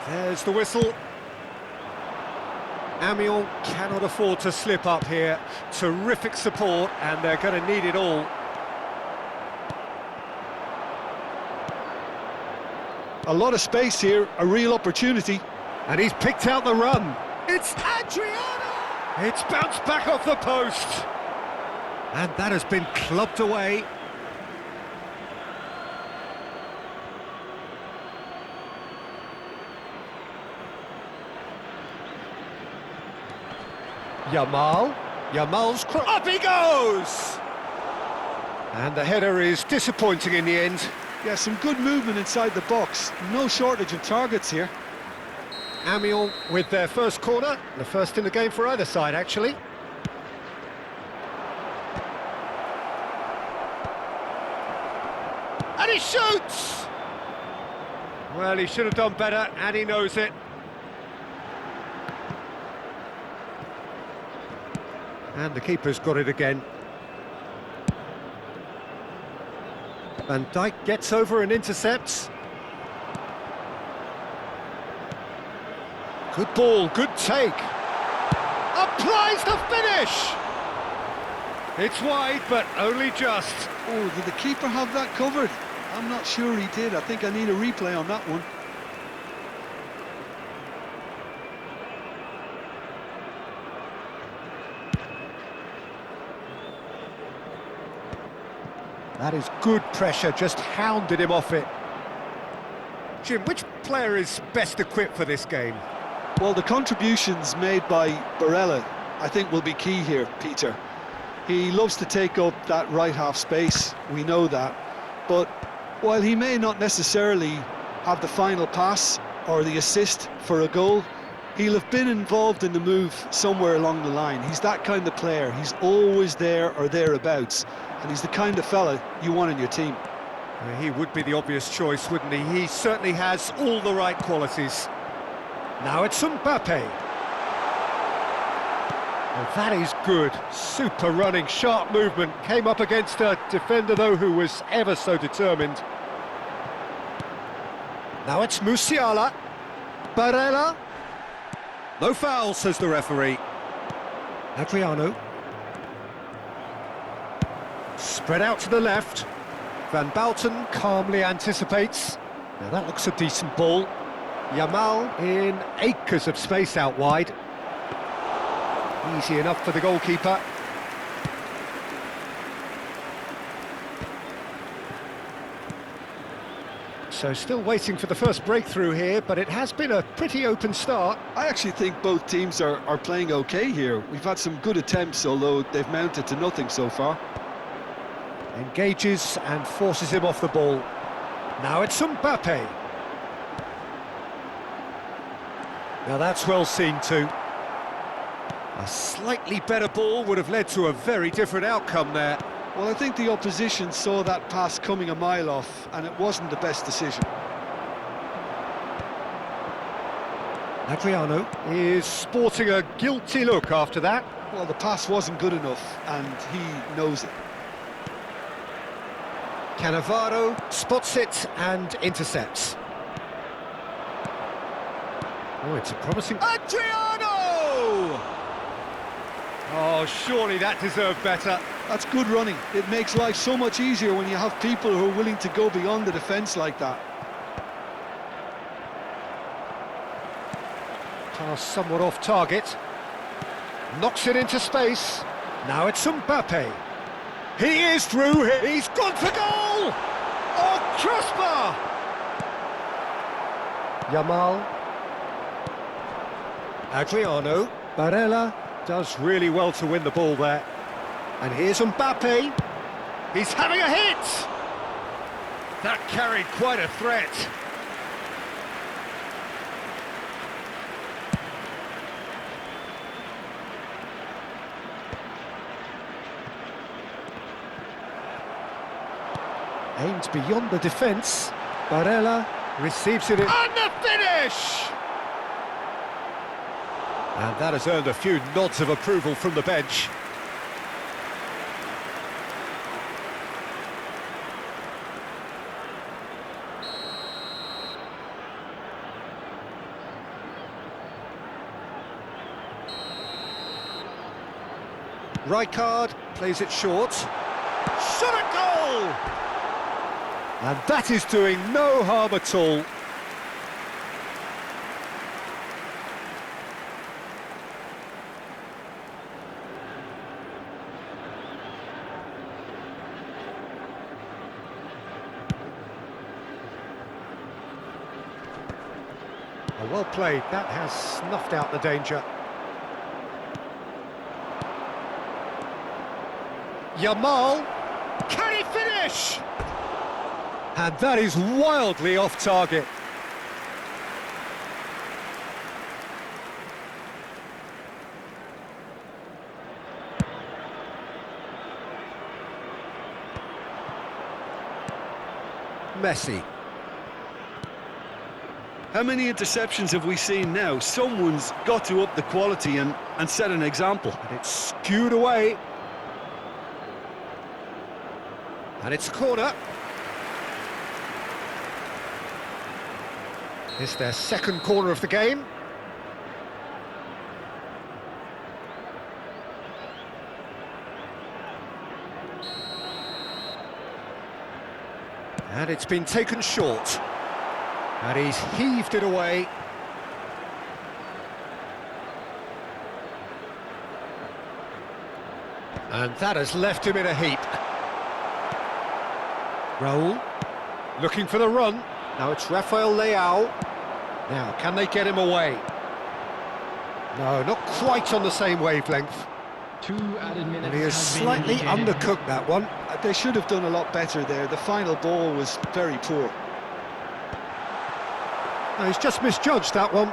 There's the whistle. Amiens cannot afford to slip up here. Terrific support, and they're going to need it all. A lot of space here, a real opportunity. And he's picked out the run. It's Adriano! It's bounced back off the post. And that has been clubbed away. Yamal's cross. Up he goes! And the header is disappointing in the end. Yeah, some good movement inside the box. No shortage of targets here. Amiens with their first corner, the first in the game for either side, actually. And he shoots! Well, he should have done better, and he knows it. And the keeper's got it again. Van Dijk gets over and intercepts. Good ball, good take. Applies the finish! It's wide, but only just. Oh, did the keeper have that covered? I'm not sure he did. I think I need a replay on that one. That is good pressure, just hounded him off it. Jim, which player is best equipped for this game? Well, the contributions made by Barella, I think, will be key here, Peter. He loves to take up that right half space, we know that. But while he may not necessarily have the final pass or the assist for a goal, he'll have been involved in the move somewhere along the line. He's that kind of player. He's always there or thereabouts. And he's the kind of fella you want in your team. He would be the obvious choice, wouldn't he? He certainly has all the right qualities. Now it's Mbappe. Well, that is good. Super running, sharp movement. Came up against a defender, though, who was ever so determined. Now it's Musiala. Barella. No foul, says the referee. Adriano. Spread out to the left. Van Bouten calmly anticipates. Now that looks a decent ball. Yamal in acres of space out wide. Easy enough for the goalkeeper. So still waiting for the first breakthrough here, but it has been a pretty open start. I actually think both teams are playing okay here. We've had some good attempts, although they've mounted to nothing so far. Engages and forces him off the ball. Now it's Mbappe. Now that's well seen too. A slightly better ball would have led to a very different outcome there. Well, I think the opposition saw that pass coming a mile off, and it wasn't the best decision. Adriano is sporting a guilty look after that. Well, the pass wasn't good enough, and he knows it. Cannavaro spots it and intercepts. Oh, it's a promising... Adriano! Oh, surely that deserved better. That's good running. It makes life so much easier when you have people who are willing to go beyond the defence like that. Pass somewhat off target. Knocks it into space. Now it's Mbappe. He is through here. He's gone for goal! Oh, crossbar! Yamal. Adriano. Barella does really well to win the ball there. And here's Mbappe. He's having a hit! That carried quite a threat. Aimed beyond the defence. Barella receives it in. And the finish! And that has earned a few nods of approval from the bench. Rijkaard plays it short. Shot at goal! And that is doing no harm at all. Well played, that has snuffed out the danger. Yamal, can he finish? And that is wildly off target. Messi. How many interceptions have we seen now? Someone's got to up the quality and set an example. And it's skewed away. And it's a corner. It's their second corner of the game. And it's been taken short. And he's heaved it away. And that has left him in a heap. Raul, looking for the run. Now it's Rafael Leao. Now, can they get him away? No, not quite on the same wavelength. 2 added minutes. And he has slightly undercooked that one. They should have done a lot better there. The final ball was very poor. No, he's just misjudged that one.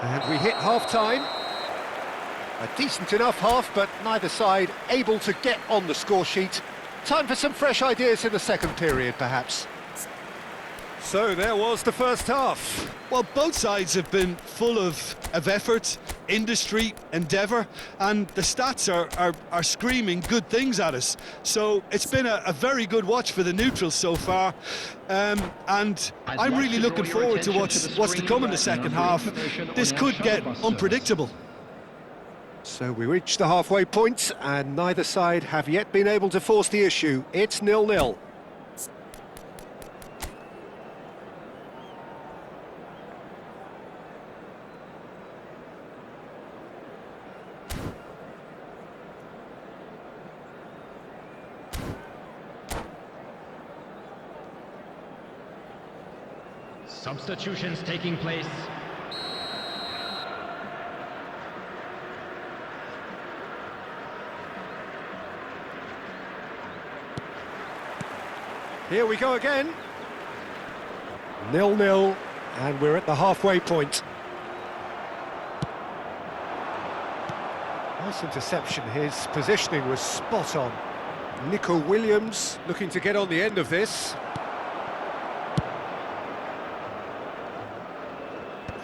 And we hit half-time. A decent enough half, but neither side able to get on the score sheet. Time for some fresh ideas in the second period, perhaps. So there was the first half. Well, both sides have been full of effort, industry, endeavour, and the stats are screaming good things at us. So it's been a very good watch for the neutrals so far, and I'm really looking forward to what's to come in the second half. This could get unpredictable. So we reach the halfway point, and neither side have yet been able to force the issue. It's 0-0. Substitutions taking place. Here we go again. 0-0, and we're at the halfway point. Nice interception. His positioning was spot on. Nico Williams looking to get on the end of this.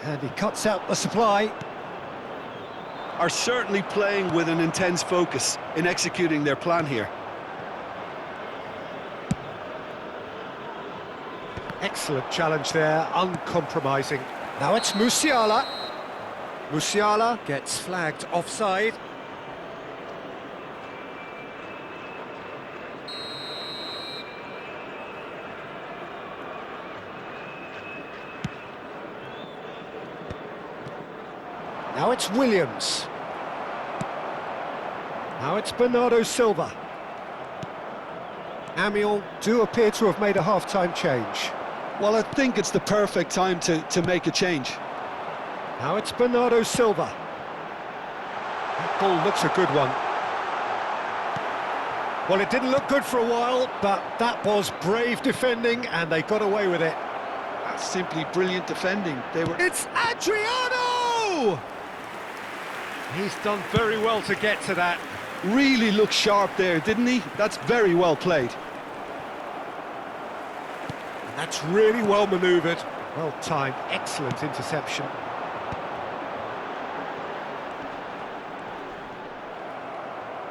And he cuts out the supply. Are certainly playing with an intense focus in executing their plan here. Excellent challenge there, uncompromising. Now it's Musiala. Musiala gets flagged offside. Now it's Williams. Now it's Bernardo Silva. Amiens do appear to have made a half-time change. Well, I think it's the perfect time to make a change. Now it's Bernardo Silva. That ball looks a good one. Well, it didn't look good for a while, but that was brave defending, and they got away with it. That's simply brilliant defending. It's Adriano! He's done very well to get to that. Really looked sharp there, didn't he? That's very well played. That's really well manoeuvred. Well timed, excellent interception.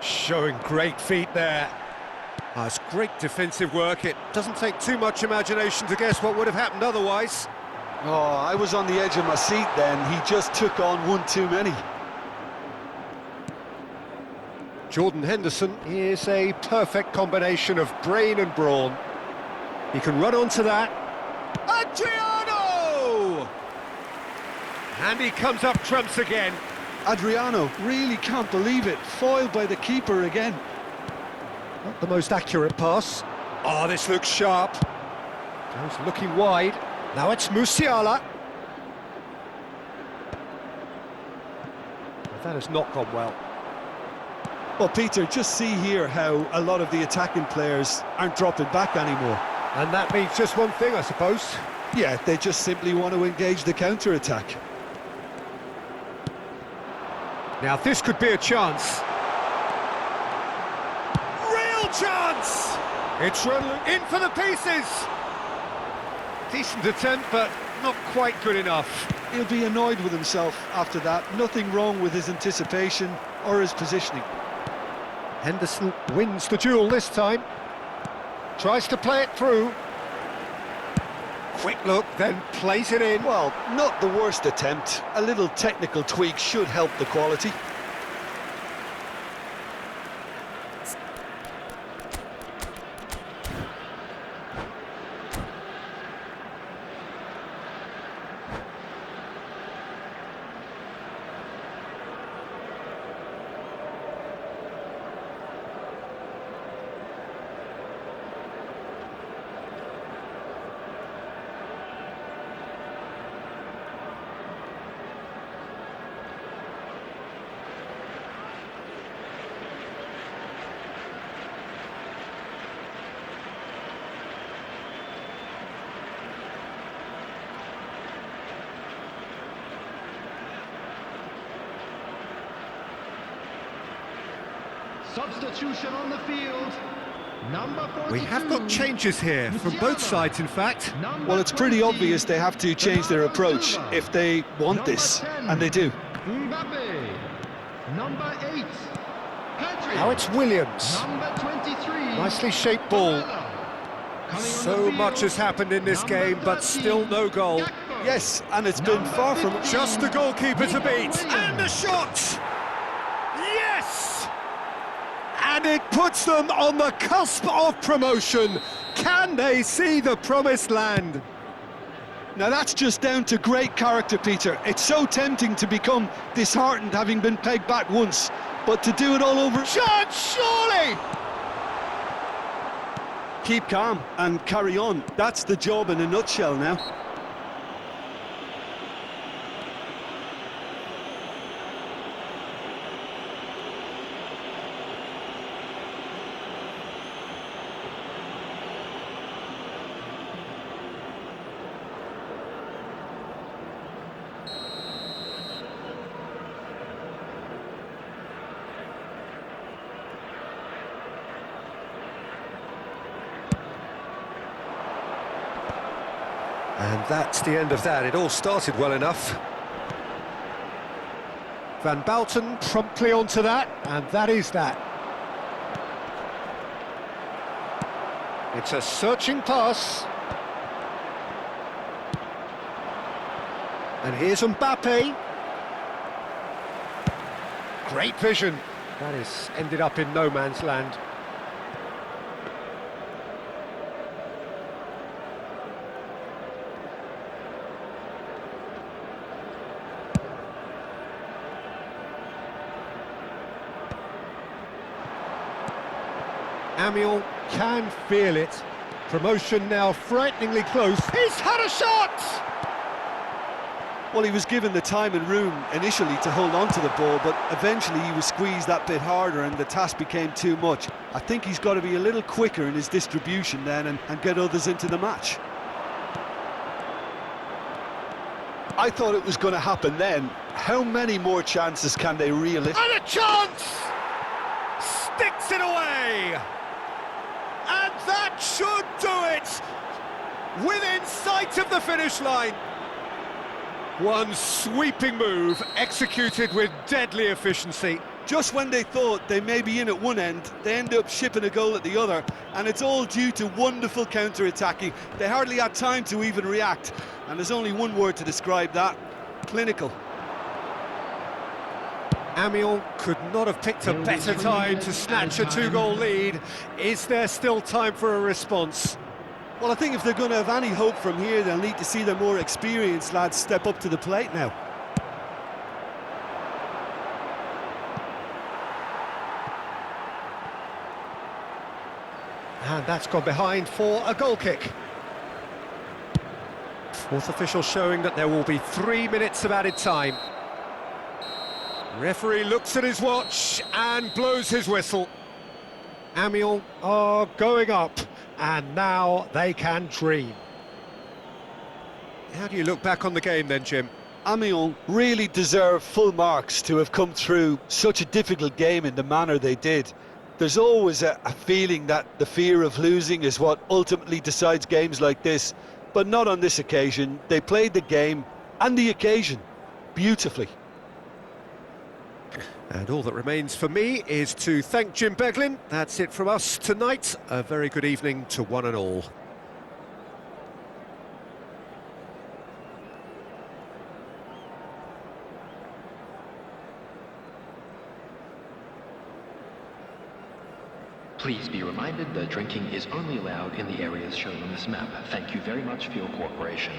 Showing great feet there. It's great defensive work. It doesn't take too much imagination to guess what would have happened otherwise. Oh, I was on the edge of my seat then. He just took on one too many. Jordan Henderson is a perfect combination of brain and brawn. He can run onto that. Adriano! And he comes up trumps again. Adriano really can't believe it. Foiled by the keeper again. Not the most accurate pass. Oh, this looks sharp. Goes looking wide. Now it's Musiala. But that has not gone well. Well, Peter, just see here how a lot of the attacking players aren't dropping back anymore. And that means just one thing, I suppose. Yeah, they just simply want to engage the counter-attack. Now this could be a chance. Real chance! It's running in for the pieces. Decent attempt, but not quite good enough. He'll be annoyed with himself after that. Nothing wrong with his anticipation or his positioning. Henderson wins the duel this time. Tries to play it through. Quick look, then plays it in. Well, not the worst attempt. A little technical tweak should help the quality. Substitution on the field. Number 42. We have got changes here from both sides, in fact. Well, it's pretty obvious they have to change their approach if they want this, and they do. Mbappe. Number 8. Pedri. Now it's Williams. Number 23. Nicely shaped ball. So much has happened in this game, but still no goal. Yes, and it's been far from... Just the goalkeeper to beat. And a shot! Yes! And it puts them on the cusp of promotion. Can they see the promised land? Now that's just down to great character, Peter. It's so tempting to become disheartened having been pegged back once, but to do it all over... Chance, surely! Keep calm and carry on. That's the job in a nutshell now. And that's the end of that. It all started well enough. Van Bouten promptly onto that, and that is that. It's a searching pass. And here's Mbappe. Great vision. That has ended up in no man's land. Amiel can feel it. Promotion now frighteningly close. He's had a shot! Well, he was given the time and room initially to hold on to the ball, but eventually he was squeezed that bit harder and the task became too much. I think he's got to be a little quicker in his distribution then and get others into the match. I thought it was going to happen then. How many more chances can they reel it? And a chance! Sticks it away! And that should do it! Within sight of the finish line. One sweeping move, executed with deadly efficiency. Just when they thought they may be in at one end, they end up shipping a goal at the other, and it's all due to wonderful counter-attacking. They hardly had time to even react, and there's only one word to describe that: clinical. Amiens could not have picked a better time to snatch a two-goal lead. Is there still time for a response? Well, I think if they're going to have any hope from here, they'll need to see their more experienced lads step up to the plate now. And that's gone behind for a goal kick. Fourth official showing that there will be 3 minutes of added time. Referee looks at his watch and blows his whistle. Amiens are going up, and now they can dream. How do you look back on the game then, Jim? Amiens really deserve full marks to have come through such a difficult game in the manner they did. There's always a feeling that the fear of losing is what ultimately decides games like this, but not on this occasion. They played the game and the occasion beautifully. And all that remains for me is to thank Jim Beglin. That's it from us tonight. A very good evening to one and all. Please be reminded that drinking is only allowed in the areas shown on this map. Thank you very much for your cooperation.